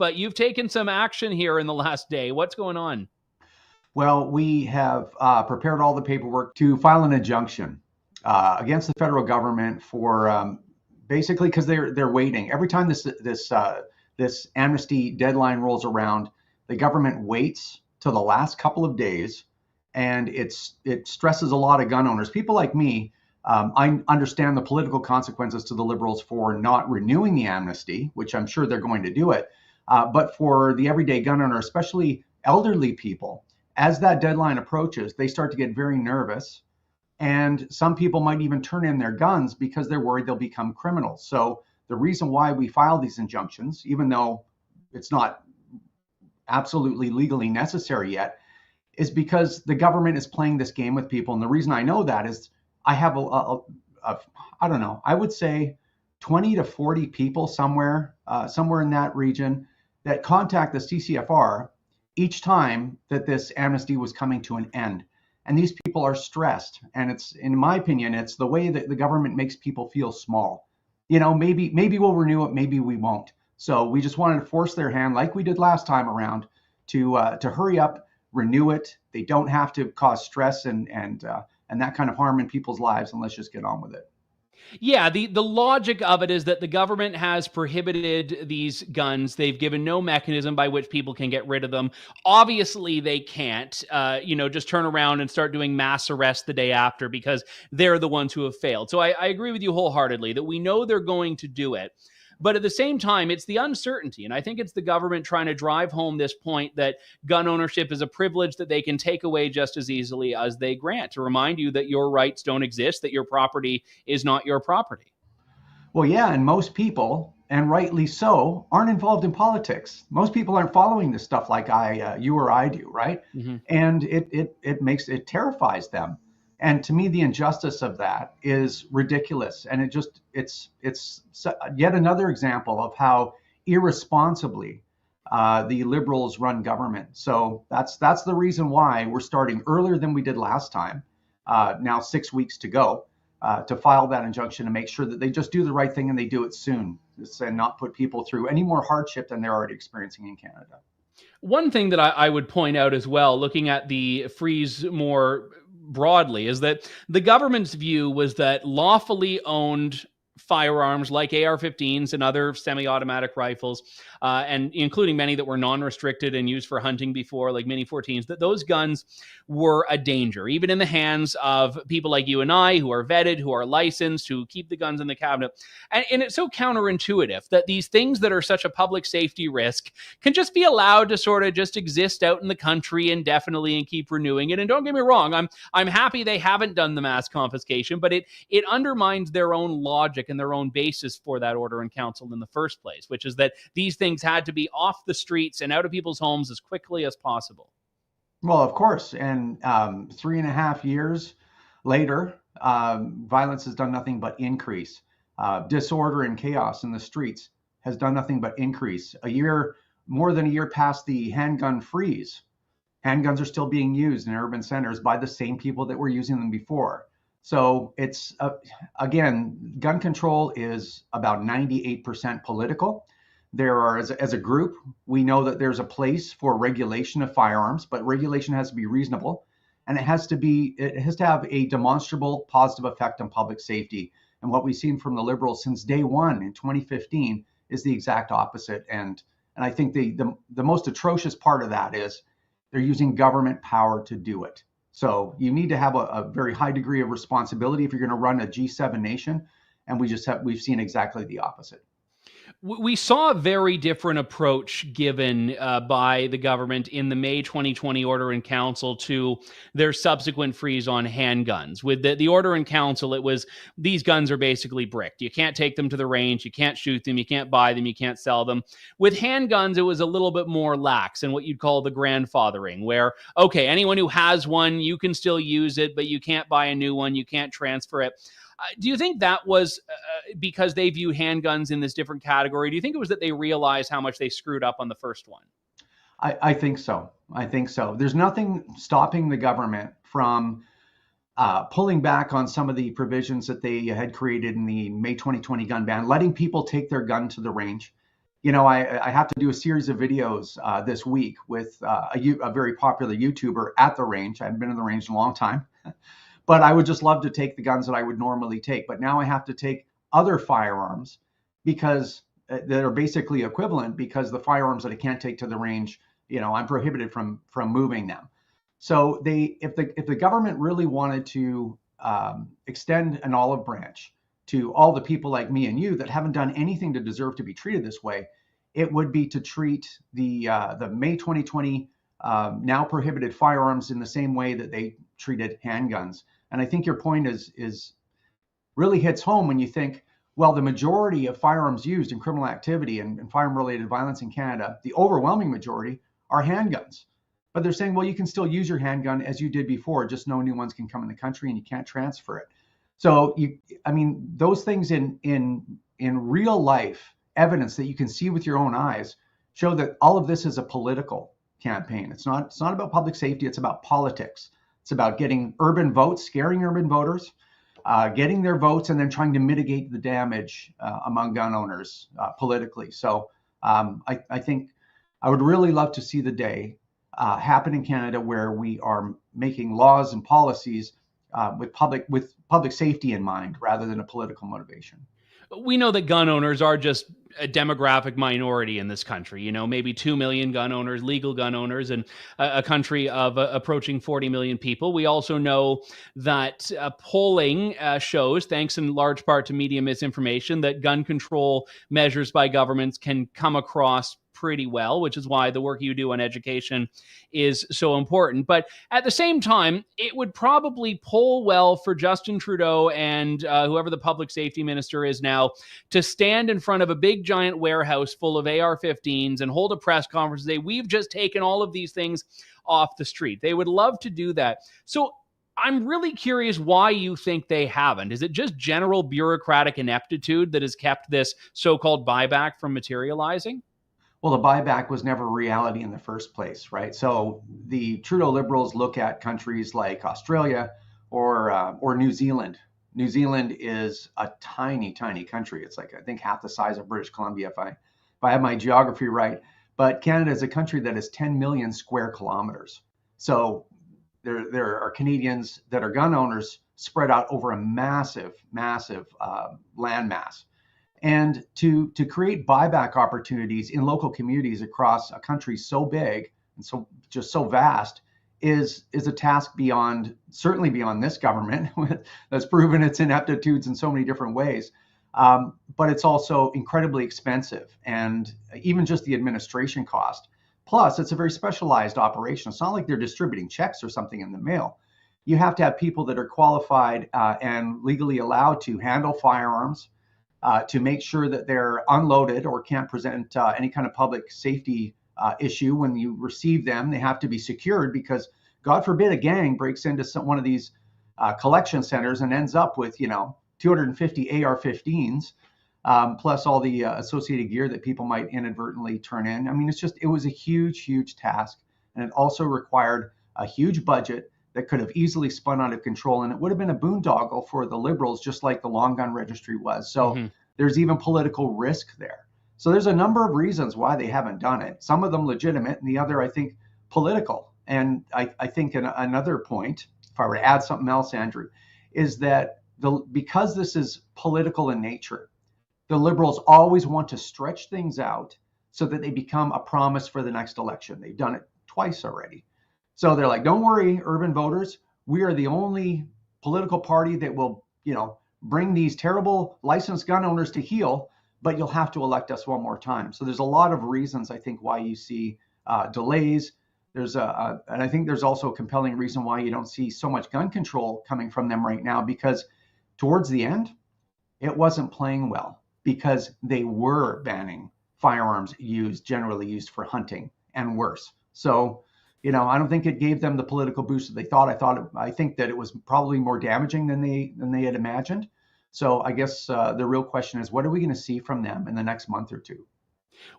but you've taken some action here in the last day. What's going on? Well, we have prepared all the paperwork to file an injunction against the federal government for basically because they're waiting. Every time this amnesty deadline rolls around, the government waits till the last couple of days, and it stresses a lot of gun owners. People like me, I understand the political consequences to the Liberals for not renewing the amnesty, which I'm sure they're going to do it. But for the everyday gun owner, especially elderly people, as that deadline approaches, they start to get very nervous. And some people might even turn in their guns because they're worried they'll become criminals. So the reason why we file these injunctions, even though it's not absolutely legally necessary yet, is because the government is playing this game with people. And the reason I know that is I have I don't know, I would say 20 to 40 people somewhere in that region that contact the CCFR each time that this amnesty was coming to an end. And these people are stressed. And it's, in my opinion, it's the way that the government makes people feel small. Maybe we'll renew it, maybe we won't. So we just wanted to force their hand, like we did last time around, to hurry up, renew it. They don't have to cause stress and that kind of harm in people's lives, and let's just get on with it. Yeah, the logic of it is that the government has prohibited these guns. They've given no mechanism by which people can get rid of them. Obviously, they can't, just turn around and start doing mass arrests the day after because they're the ones who have failed. So I agree with you wholeheartedly that we know they're going to do it. But at the same time, it's the uncertainty. And I think it's the government trying to drive home this point that gun ownership is a privilege that they can take away just as easily as they grant, to remind you that your rights don't exist, that your property is not your property. Well, yeah, and most people, and rightly so, aren't involved in politics. Most people aren't following this stuff like you or I do, right? Mm-hmm. And it terrifies them. And to me, the injustice of that is ridiculous. And it's yet another example of how irresponsibly the Liberals run government. So that's the reason why we're starting earlier than we did last time, now 6 weeks to go, to file that injunction and make sure that they just do the right thing and they do it soon, and not put people through any more hardship than they're already experiencing in Canada. One thing that I would point out as well, looking at the freeze more broadly, is that the government's view was that lawfully owned firearms like AR-15s and other semi-automatic rifles, and including many that were non-restricted and used for hunting before, like Mini-14s, that those guns were a danger, even in the hands of people like you and I, who are vetted, who are licensed, who keep the guns in the cabinet. And it's so counterintuitive that these things that are such a public safety risk can just be allowed to sort of just exist out in the country indefinitely and keep renewing it. And don't get me wrong, I'm happy they haven't done the mass confiscation, but it undermines their own logic and their own basis for that order in council in the first place, which is that these things had to be off the streets and out of people's homes as quickly as possible. Well, of course. And 3.5 years later, violence has done nothing but increase. Disorder and chaos in the streets has done nothing but increase. More than a year past the handgun freeze, handguns are still being used in urban centers by the same people that were using them before. So it's, again, gun control is about 98% political. There are, as a group, we know that there's a place for regulation of firearms, but regulation has to be reasonable, and it has to have a demonstrable positive effect on public safety. And what we've seen from the Liberals since day one in 2015 is the exact opposite. And I think the most atrocious part of that is they're using government power to do it. So you need to have a very high degree of responsibility if you're going to run a G7 nation, and we've seen exactly the opposite. We saw a very different approach given by the government in the May 2020 order in council to their subsequent freeze on handguns. With the order in council, it was, these guns are basically bricked. You can't take them to the range, you can't shoot them, you can't buy them, you can't sell them. With handguns, it was a little bit more lax in what you'd call the grandfathering, where, okay, anyone who has one, you can still use it, but you can't buy a new one, you can't transfer it. Do you think that was because they view handguns in this different category? Do you think it was that they realized how much they screwed up on the first one? I think so. I think so. There's nothing stopping the government from pulling back on some of the provisions that they had created in the May 2020 gun ban, letting people take their gun to the range, I have to do a series of videos this week with a very popular YouTuber at the range. I haven't been in the range in a long time, but I would just love to take the guns that I would normally take. But now I have to take other firearms because that are basically equivalent, because the firearms that I can't take to the range, I'm prohibited from moving them. So if the government really wanted to extend an olive branch to all the people like me and you that haven't done anything to deserve to be treated this way, it would be to treat the May 2020 now prohibited firearms in the same way that they treated handguns. And I think your point is really hits home when you think, well, the majority of firearms used in criminal activity and firearm-related violence in Canada, the overwhelming majority, are handguns. But they're saying, well, you can still use your handgun as you did before, just no new ones can come in the country and you can't transfer it. So those things in real life evidence that you can see with your own eyes show that all of this is a political campaign. It's not about public safety. It's about politics. It's about getting urban votes, scaring urban voters, getting their votes, and then trying to mitigate the damage among gun owners politically. So I think I would really love to see the day happen in Canada where we are making laws and policies with public safety in mind rather than a political motivation. We know that gun owners are just a demographic minority in this country, maybe 2 million gun owners, legal gun owners, and a country of approaching 40 million people. We also know that polling shows, thanks in large part to media misinformation, that gun control measures by governments can come across pretty well, which is why the work you do on education is so important. But at the same time, it would probably poll well for Justin Trudeau and whoever the public safety minister is now to stand in front of a big giant warehouse full of AR-15s and hold a press conference and say, we've just taken all of these things off the street. They would love to do that. So I'm really curious why you think they haven't. Is it just general bureaucratic ineptitude that has kept this so-called buyback from materializing? Well, the buyback was never reality in the first place, right? So the Trudeau Liberals look at countries like Australia or New Zealand. New Zealand is a tiny, tiny country. It's like, I think, half the size of British Columbia, if I have my geography right. But Canada is a country that is 10 million square kilometers. So there are Canadians that are gun owners spread out over a massive, massive landmass. And to create buyback opportunities in local communities across a country so big and so vast is a task certainly beyond this government that's proven its ineptitudes in so many different ways. But it's also incredibly expensive, and even just the administration cost. Plus, it's a very specialized operation. It's not like they're distributing checks or something in the mail. You have to have people that are qualified and legally allowed to handle firearms, to make sure that they're unloaded or can't present any kind of public safety issue when you receive them. They have to be secured because, God forbid, a gang breaks into one of these collection centers and ends up with 250 AR-15s, plus all the associated gear that people might inadvertently turn in. I mean, it was a huge, huge task, and it also required a huge budget that could have easily spun out of control, and it would have been a boondoggle for the Liberals, just like the long gun registry was. So there's even political risk there. So there's a number of reasons why they haven't done it. Some of them legitimate, and the other, I think, political. And I think another point, if I were to add something else, Andrew, is that because this is political in nature, the Liberals always want to stretch things out so that they become a promise for the next election. They've done it twice already. So they're like, don't worry, urban voters, we are the only political party that will, bring these terrible licensed gun owners to heel, but you'll have to elect us one more time. So there's a lot of reasons, I think, why you see delays. And I think there's also a compelling reason why you don't see so much gun control coming from them right now, because towards the end, it wasn't playing well because they were banning firearms generally used for hunting and worse. So, I don't think it gave them the political boost that they thought. I think that it was probably more damaging than they had imagined. So I guess the real question is, what are we going to see from them in the next month or two?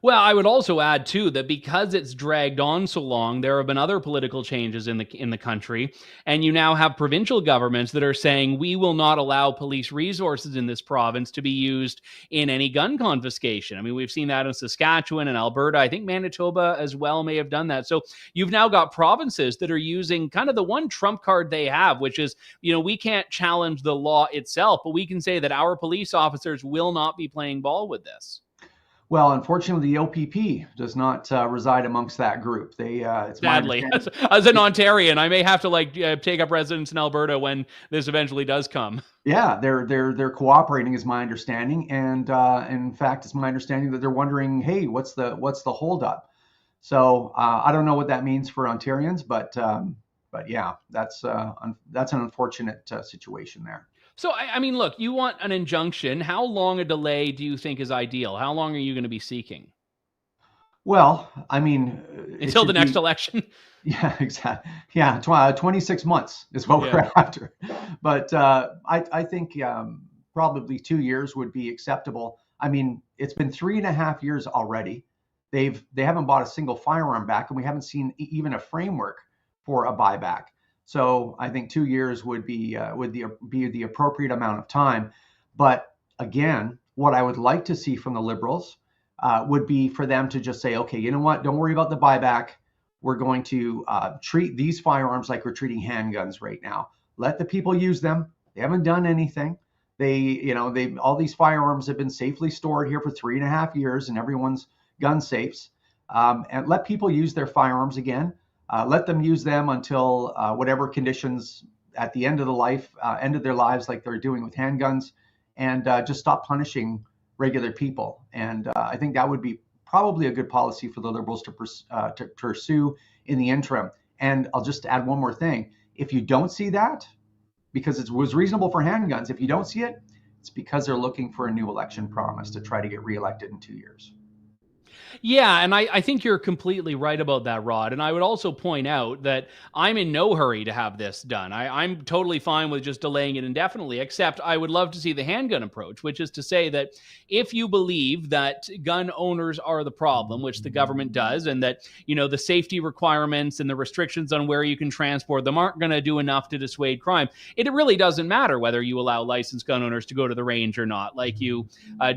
Well, I would also add too that because it's dragged on so long, there have been other political changes in the country, and you now have provincial governments that are saying we will not allow police resources in this province to be used in any gun confiscation. I mean, we've seen that in Saskatchewan and Alberta. I think Manitoba as well may have done that. So you've now got provinces that are using kind of the one trump card they have, which is, we can't challenge the law itself, but we can say that our police officers will not be playing ball with this. Well, unfortunately, the OPP does not reside amongst that group. It's Sadly, my as an Ontarian, I may have to take up residence in Alberta when this eventually does come. Yeah, they're cooperating, is my understanding, and in fact, it's my understanding that they're wondering, hey, what's the holdup? So I don't know what that means for Ontarians, but yeah, that's an unfortunate situation there. So, I mean, look, you want an injunction. How long a delay do you think is ideal? How long are you going to be seeking? Well, I mean, until the next election. Yeah, exactly. Yeah, 26 months is what we're after. But I think probably 2 years would be acceptable. I mean, it's been 3.5 years already. They haven't bought a single firearm back, and we haven't seen even a framework for a buyback. So I think 2 years would be the appropriate amount of time. But again, what I would like to see from the Liberals would be for them to just say, okay, you know what? Don't worry about the buyback. We're going to treat these firearms like we're treating handguns right now. Let the people use them. They haven't done anything. All these firearms have been safely stored here for 3.5 years in everyone's gun safes. And let people use their firearms again. Let them use them until whatever conditions at the end of their lives, like they're doing with handguns, and just stop punishing regular people. And I think that would be probably a good policy for the Liberals to pursue in the interim. And I'll just add one more thing. If you don't see that, because it was reasonable for handguns, if you don't see it, it's because they're looking for a new election promise to try to get reelected in 2 years. Yeah, and I think you're completely right about that, Rod. And I would also point out that I'm in no hurry to have this done. I'm totally fine with just delaying it indefinitely, except I would love to see the handgun approach, which is to say that if you believe that gun owners are the problem, which the government does, and that, the safety requirements and the restrictions on where you can transport them aren't going to do enough to dissuade crime, it really doesn't matter whether you allow licensed gun owners to go to the range or not, like you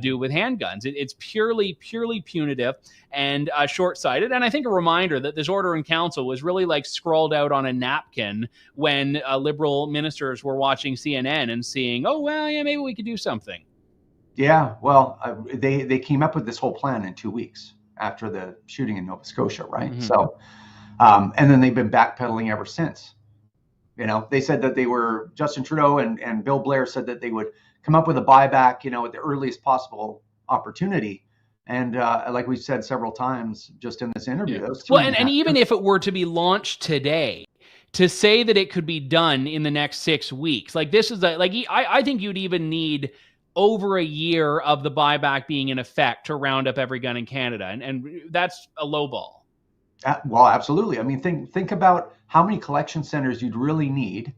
do with handguns. It's purely punitive and short-sighted. And I think a reminder that this order in council was really like scrawled out on a napkin when Liberal ministers were watching CNN and seeing, oh, well, yeah, maybe we could do something. Yeah, well, they came up with this whole plan in 2 weeks after the shooting in Nova Scotia, right? Mm-hmm. So, and then they've been backpedaling ever since. They said that Justin Trudeau and Bill Blair said that they would come up with a buyback, at the earliest possible opportunity. And like we said several times just in this interview. Yeah. Well, and even if it were to be launched today, to say that it could be done in the next 6 weeks, like this is I think you'd even need over a year of the buyback being in effect to round up every gun in Canada. And that's a low ball. Well, absolutely. I mean, think about how many collection centers you'd really need.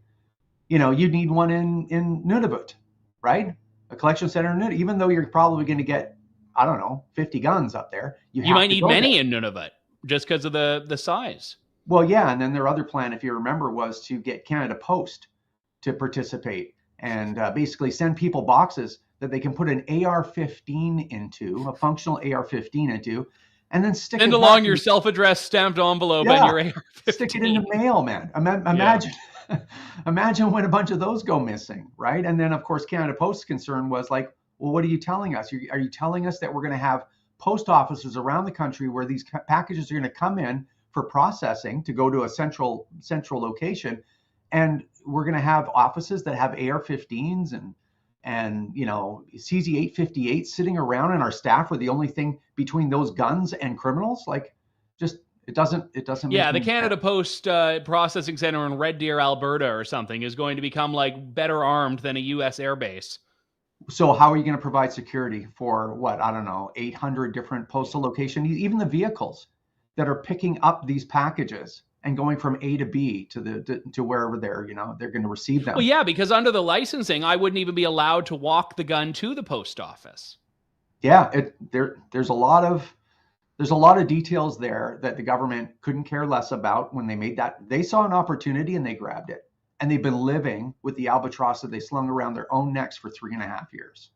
You'd need one in Nunavut, right? A collection center in Nunavut, even though you're probably going to get, I don't know, 50 guns up there. You might need many in Nunavut just because of the size. Well, yeah. And then their other plan, if you remember, was to get Canada Post to participate and basically send people boxes that they can put an AR-15 into, a functional AR-15 into, and then send along your self-addressed stamped envelope and your AR-15. Stick it in the mail, man. Imagine. Yeah. Imagine when a bunch of those go missing, right? And then, of course, Canada Post's concern was like, well, what are you telling us? Are you telling us that we're going to have post offices around the country where these packages are going to come in for processing to go to a central location, and we're going to have offices that have AR-15s and CZ-858 sitting around, and our staff are the only thing between those guns and criminals? Like, just it doesn't. Yeah, the Canada Post processing center in Red Deer, Alberta, or something is going to become like better armed than a U.S. air base. So how are you going to provide security for what, I don't know, 800 different postal locations, even the vehicles that are picking up these packages and going from A to B to wherever they're going to receive them? Well, yeah, because under the licensing, I wouldn't even be allowed to walk the gun to the post office. Yeah, there's a lot of There's a lot of details there that the government couldn't care less about when they made that. They saw an opportunity and they grabbed it. And they've been living with the albatross that they slung around their own necks for 3.5 years.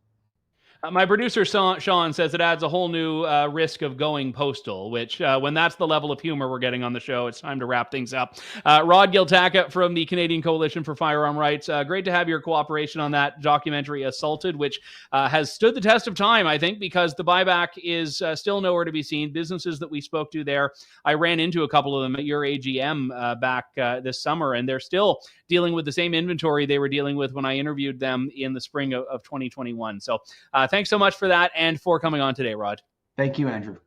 My producer, Sean, says it adds a whole new risk of going postal, which when that's the level of humor we're getting on the show, it's time to wrap things up. Rod 𝐂𝐂𝐅𝐑 from the Canadian Coalition for Firearm Rights. Great to have your cooperation on that documentary, Assaulted, which has stood the test of time, I think, because the buyback is still nowhere to be seen. Businesses that we spoke to there, I ran into a couple of them at your AGM back this summer, and they're still dealing with the same inventory they were dealing with when I interviewed them in the spring of 2021. So thanks so much for that and for coming on today, Rod. Thank you, Andrew.